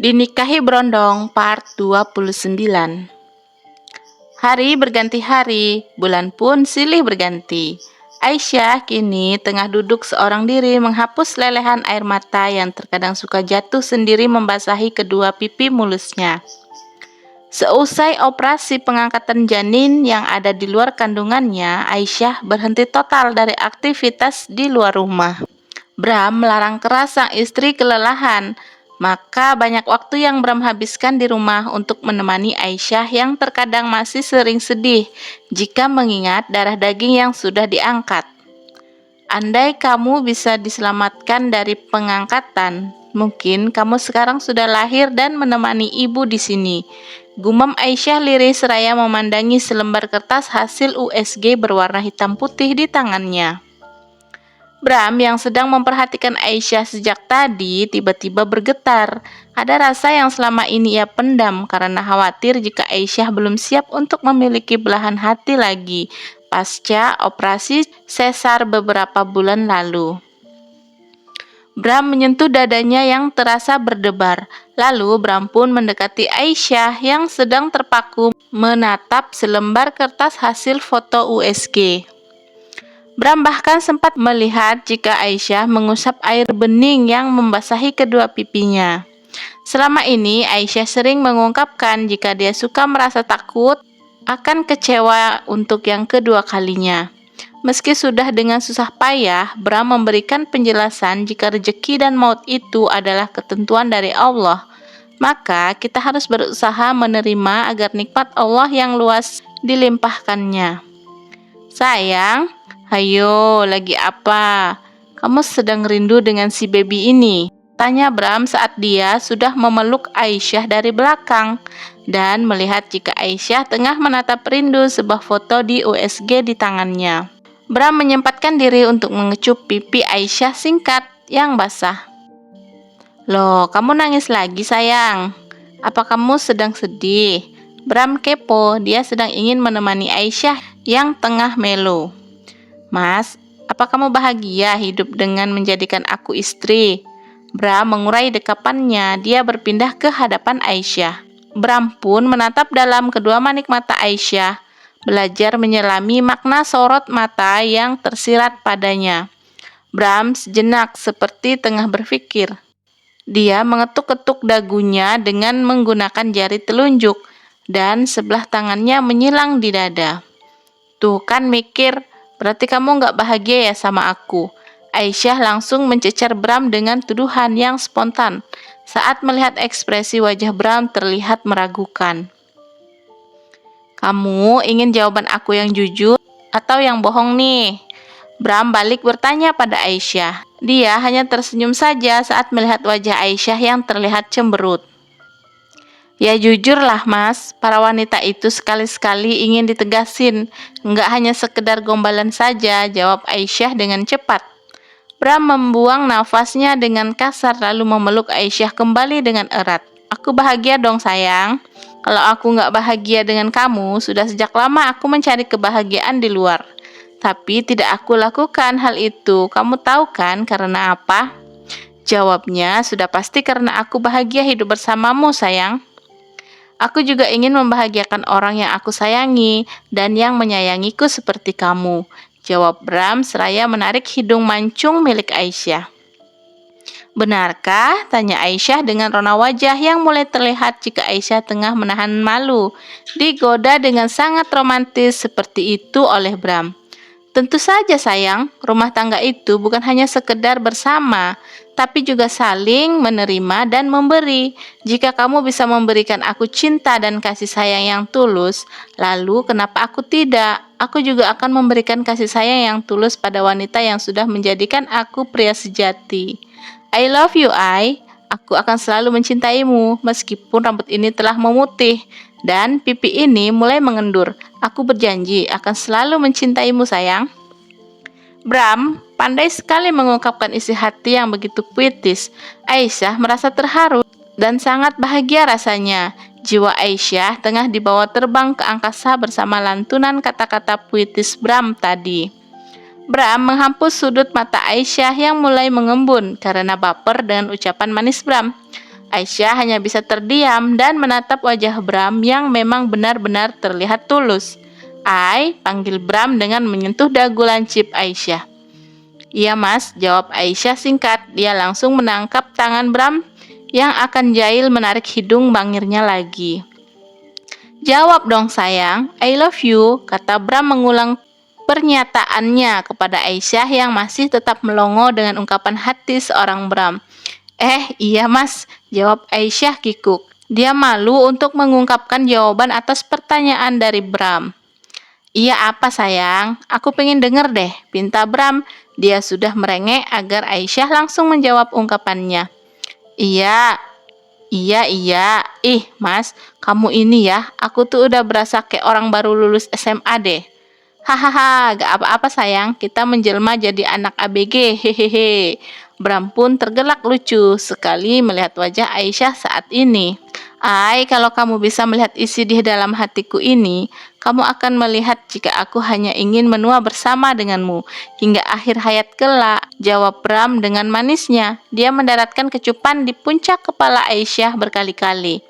Dinikahi Berondong Part 29. Hari berganti hari, bulan pun silih berganti. Aisyah kini tengah duduk seorang diri menghapus lelehan air mata yang terkadang suka jatuh sendiri membasahi kedua pipi mulusnya. Seusai operasi pengangkatan janin yang ada di luar kandungannya, Aisyah berhenti total dari aktivitas di luar rumah. Bram melarang keras sang istri kelelahan, maka banyak waktu yang Bram habiskan di rumah untuk menemani Aisyah yang terkadang masih sering sedih jika mengingat darah daging yang sudah diangkat. Andai kamu bisa diselamatkan dari pengangkatan, mungkin kamu sekarang sudah lahir dan menemani ibu di sini. Gumam Aisyah lirih seraya memandangi selembar kertas hasil USG berwarna hitam putih di tangannya. Bram yang sedang memperhatikan Aisyah sejak tadi tiba-tiba bergetar. Ada rasa yang selama ini ia pendam karena khawatir jika Aisyah belum siap untuk memiliki belahan hati lagi pasca operasi sesar beberapa bulan lalu. Bram menyentuh dadanya yang terasa berdebar. Lalu Bram pun mendekati Aisyah yang sedang terpaku menatap selembar kertas hasil foto USG. Bram bahkan sempat melihat jika Aisyah mengusap air bening yang membasahi kedua pipinya. Selama ini Aisyah sering mengungkapkan jika dia suka merasa takut akan kecewa untuk yang kedua kalinya. Meski sudah dengan susah payah, Bram memberikan penjelasan jika rezeki dan maut itu adalah ketentuan dari Allah. Maka kita harus berusaha menerima agar nikmat Allah yang luas dilimpahkannya. Sayang, hayo, lagi apa? Kamu sedang rindu dengan si baby ini? Tanya Bram saat dia sudah memeluk Aisyah dari belakang dan melihat jika Aisyah tengah menatap rindu sebuah foto di USG di tangannya. Bram menyempatkan diri untuk mengecup pipi Aisyah singkat yang basah. Loh, kamu nangis lagi sayang? Apa kamu sedang sedih? Bram kepo, dia sedang ingin menemani Aisyah yang tengah melo. Mas, apa kamu bahagia hidup dengan menjadikan aku istri? Bram mengurai dekapannya, dia berpindah ke hadapan Aisyah. Bram pun menatap dalam kedua manik mata Aisyah, belajar menyelami makna sorot mata yang tersirat padanya. Bram sejenak seperti tengah berpikir. Dia mengetuk-ketuk dagunya dengan menggunakan jari telunjuk dan sebelah tangannya menyilang di dada. Tuh kan mikir, berarti kamu nggak bahagia ya sama aku. Aisyah langsung mencecar Bram dengan tuduhan yang spontan saat melihat ekspresi wajah Bram terlihat meragukan. Kamu ingin jawaban aku yang jujur atau yang bohong nih? Bram balik bertanya pada Aisyah. Dia hanya tersenyum saja saat melihat wajah Aisyah yang terlihat cemberut. Ya jujurlah mas, para wanita itu sekali-sekali ingin ditegasin, nggak hanya sekedar gombalan saja, jawab Aisyah dengan cepat. Bram membuang nafasnya dengan kasar lalu memeluk Aisyah kembali dengan erat. Aku bahagia dong sayang. Kalau aku nggak bahagia dengan kamu, sudah sejak lama aku mencari kebahagiaan di luar. Tapi tidak aku lakukan hal itu. Kamu tahu kan karena apa? Jawabnya sudah pasti karena aku bahagia hidup bersamamu sayang. Aku juga ingin membahagiakan orang yang aku sayangi dan yang menyayangiku seperti kamu, jawab Bram seraya menarik hidung mancung milik Aisyah. Benarkah? Tanya Aisyah dengan rona wajah yang mulai terlihat jika Aisyah tengah menahan malu, digoda dengan sangat romantis seperti itu oleh Bram. Tentu saja sayang, rumah tangga itu bukan hanya sekedar bersama, tapi juga saling menerima dan memberi. Jika kamu bisa memberikan aku cinta dan kasih sayang yang tulus, lalu kenapa aku tidak? Aku juga akan memberikan kasih sayang yang tulus pada wanita yang sudah menjadikan aku pria sejati. I love you, Aku akan selalu mencintaimu, meskipun rambut ini telah memutih dan pipi ini mulai mengendur. Aku berjanji akan selalu mencintaimu sayang. Bram pandai sekali mengungkapkan isi hati yang begitu puitis. Aisyah merasa terharu dan sangat bahagia rasanya. Jiwa Aisyah tengah dibawa terbang ke angkasa bersama lantunan kata-kata puitis Bram tadi. Bram menghapus sudut mata Aisyah yang mulai mengembun karena baper dengan ucapan manis Bram. Aisyah hanya bisa terdiam dan menatap wajah Bram yang memang benar-benar terlihat tulus. "Ai," panggil Bram dengan menyentuh dagu lancip Aisyah. "Iya mas," jawab Aisyah singkat. Dia langsung menangkap tangan Bram yang akan jahil menarik hidung bangirnya lagi. "Jawab dong sayang, I love you," kata Bram mengulang pernyataannya kepada Aisyah yang masih tetap melongo dengan ungkapan hati seorang Bram. Iya mas," jawab Aisyah kikuk. Dia malu untuk mengungkapkan jawaban atas pertanyaan dari Bram. "Iya apa sayang? Aku pengen denger deh," pinta Bram. Dia sudah merengek agar Aisyah langsung menjawab ungkapannya. Iya, iya. Ih mas, kamu ini ya, aku tuh udah berasa kayak orang baru lulus SMA deh. Hahaha, gak apa-apa sayang, kita menjelma jadi anak ABG, hehehe. Bram pun tergelak lucu sekali melihat wajah Aisyah saat ini. "Ai, kalau kamu bisa melihat isi di dalam hatiku ini, kamu akan melihat jika aku hanya ingin menua bersama denganmu hingga akhir hayat kelak," jawab Bram dengan manisnya. Dia mendaratkan kecupan di puncak kepala Aisyah berkali-kali.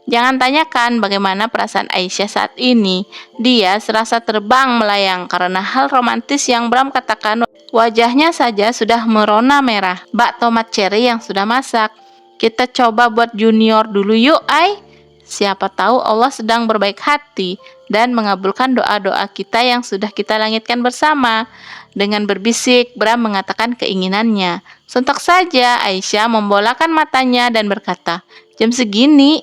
Jangan tanyakan bagaimana perasaan Aisyah saat ini. Dia serasa terbang melayang karena hal romantis yang Bram katakan. Wajahnya saja sudah merona merah. "Bak tomat cherry yang sudah masak. Kita coba buat junior dulu yuk, Ai. Siapa tahu Allah sedang berbaik hati dan mengabulkan doa-doa kita yang sudah kita langitkan bersama." Dengan berbisik, Bram mengatakan keinginannya. Sontak saja Aisyah membolakan matanya dan berkata, "Jam segini?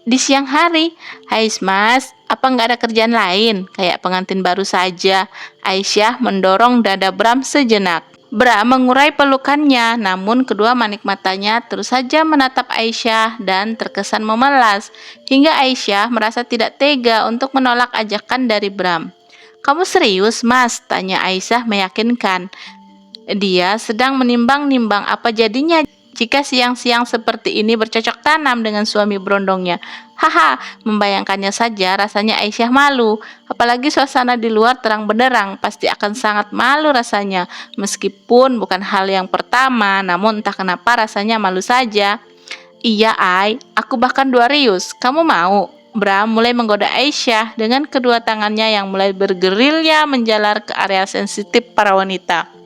Di siang hari? Hai mas, apa nggak ada kerjaan lain?" Kayak pengantin baru saja. Aisyah mendorong dada Bram sejenak. Bram mengurai pelukannya, namun kedua manik matanya terus saja menatap Aisyah dan terkesan memelas, hingga Aisyah merasa tidak tega untuk menolak ajakan dari Bram. "Kamu serius, mas?" tanya Aisyah meyakinkan. Dia sedang menimbang-nimbang apa jadinya jika siang-siang seperti ini bercocok tanam dengan suami berondongnya. Haha, membayangkannya saja rasanya Aisyah malu. Apalagi suasana di luar terang benderang, pasti akan sangat malu rasanya. Meskipun bukan hal yang pertama, namun entah kenapa rasanya malu saja. "Iya, Ai, aku bahkan 2 rius. Kamu mau?" Bram mulai menggoda Aisyah dengan kedua tangannya yang mulai bergerilya menjalar ke area sensitif para wanita.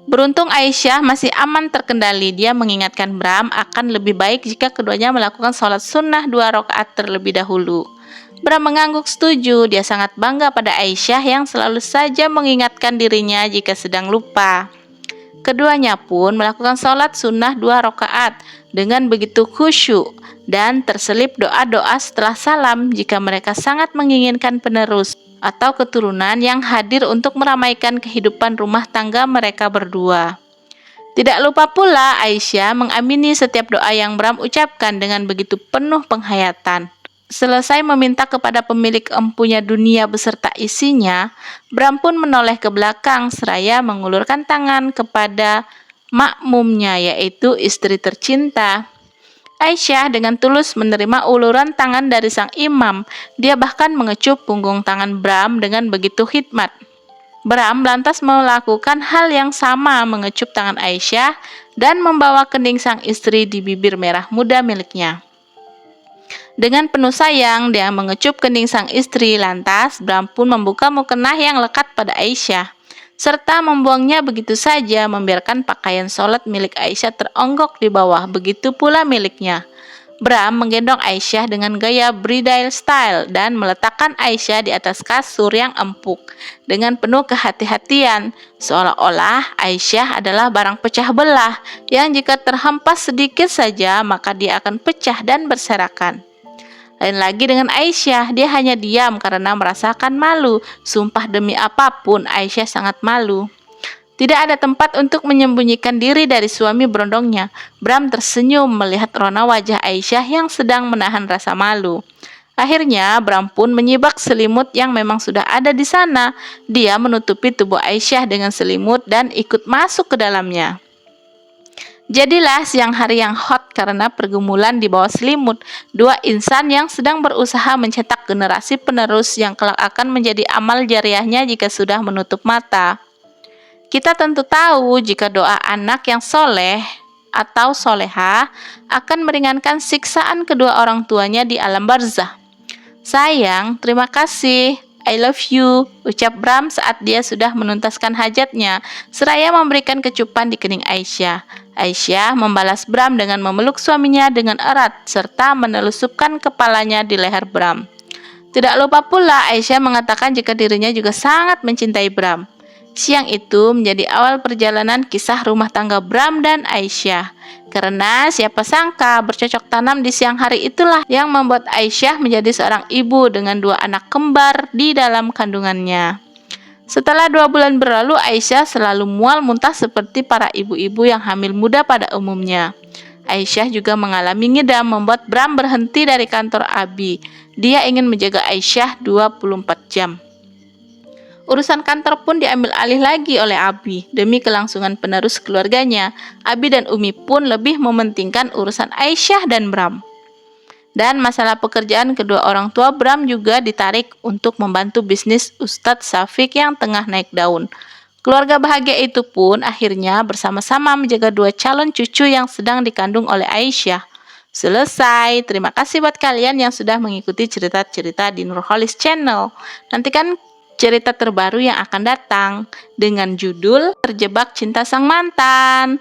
Beruntung Aisyah masih aman terkendali. Dia mengingatkan Bram akan lebih baik jika keduanya melakukan sholat sunnah 2 rakaat terlebih dahulu. Bram mengangguk setuju. Dia sangat bangga pada Aisyah yang selalu saja mengingatkan dirinya jika sedang lupa. Keduanya pun melakukan sholat sunnah 2 rakaat dengan begitu khusyuk dan terselip doa-doa setelah salam jika mereka sangat menginginkan penerus atau keturunan yang hadir untuk meramaikan kehidupan rumah tangga mereka berdua. Tidak lupa pula Aisyah mengamini setiap doa yang Bram ucapkan dengan begitu penuh penghayatan. Selesai meminta kepada pemilik empunya dunia beserta isinya, Bram pun menoleh ke belakang seraya mengulurkan tangan kepada makmumnya, yaitu istri tercinta. Aisyah dengan tulus menerima uluran tangan dari sang imam. Dia bahkan mengecup punggung tangan Bram dengan begitu khidmat. Bram lantas melakukan hal yang sama, mengecup tangan Aisyah dan membawa kening sang istri di bibir merah muda miliknya. Dengan penuh sayang, dia mengecup kening sang istri. Lantas, Bram pun membuka mukena yang lekat pada Aisyah, serta membuangnya begitu saja, membiarkan pakaian sholat milik Aisyah teronggok di bawah, begitu pula miliknya. Bram menggendong Aisyah dengan gaya bridal style dan meletakkan Aisyah di atas kasur yang empuk dengan penuh kehati-hatian, seolah-olah Aisyah adalah barang pecah belah yang jika terhempas sedikit saja maka dia akan pecah dan berserakan. Lain lagi dengan Aisyah, dia hanya diam karena merasakan malu. Sumpah demi apapun, Aisyah sangat malu. Tidak ada tempat untuk menyembunyikan diri dari suami berondongnya. Bram tersenyum melihat rona wajah Aisyah yang sedang menahan rasa malu. Akhirnya, Bram pun menyibak selimut yang memang sudah ada di sana. Dia menutupi tubuh Aisyah dengan selimut dan ikut masuk ke dalamnya. Jadilah siang hari yang hot karena pergumulan di bawah selimut. 2 insan yang sedang berusaha mencetak generasi penerus yang kelak akan menjadi amal jariahnya jika sudah menutup mata. Kita tentu tahu jika doa anak yang soleh atau solehah akan meringankan siksaan kedua orang tuanya di alam barzah. Sayang, terima kasih. I love you, ucap Bram saat dia sudah menuntaskan hajatnya, seraya memberikan kecupan di kening Aisyah. Aisyah membalas Bram dengan memeluk suaminya dengan erat, serta menelusupkan kepalanya di leher Bram. Tidak lupa pula Aisyah mengatakan jika dirinya juga sangat mencintai Bram. Siang itu menjadi awal perjalanan kisah rumah tangga Bram dan Aisyah. Karena siapa sangka bercocok tanam di siang hari itulah yang membuat Aisyah menjadi seorang ibu dengan 2 anak kembar di dalam kandungannya. Setelah 2 bulan berlalu, Aisyah selalu mual muntah seperti para ibu-ibu yang hamil muda pada umumnya. Aisyah juga mengalami ngidam membuat Bram berhenti dari kantor Abi. Dia ingin menjaga Aisyah 24 jam. Urusan kantor pun diambil alih lagi oleh Abi. Demi kelangsungan penerus keluarganya, Abi dan Umi pun lebih mementingkan urusan Aisyah dan Bram. Dan masalah pekerjaan kedua orang tua Bram juga ditarik untuk membantu bisnis Ustadz Syafiq yang tengah naik daun. Keluarga bahagia itu pun akhirnya bersama-sama menjaga 2 calon cucu yang sedang dikandung oleh Aisyah. Selesai. Terima kasih buat kalian yang sudah mengikuti cerita-cerita di Nurholis Channel. Nantikan cerita terbaru yang akan datang dengan judul Terjebak Cinta Sang Mantan.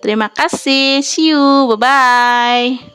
Terima kasih. See you. Bye-bye.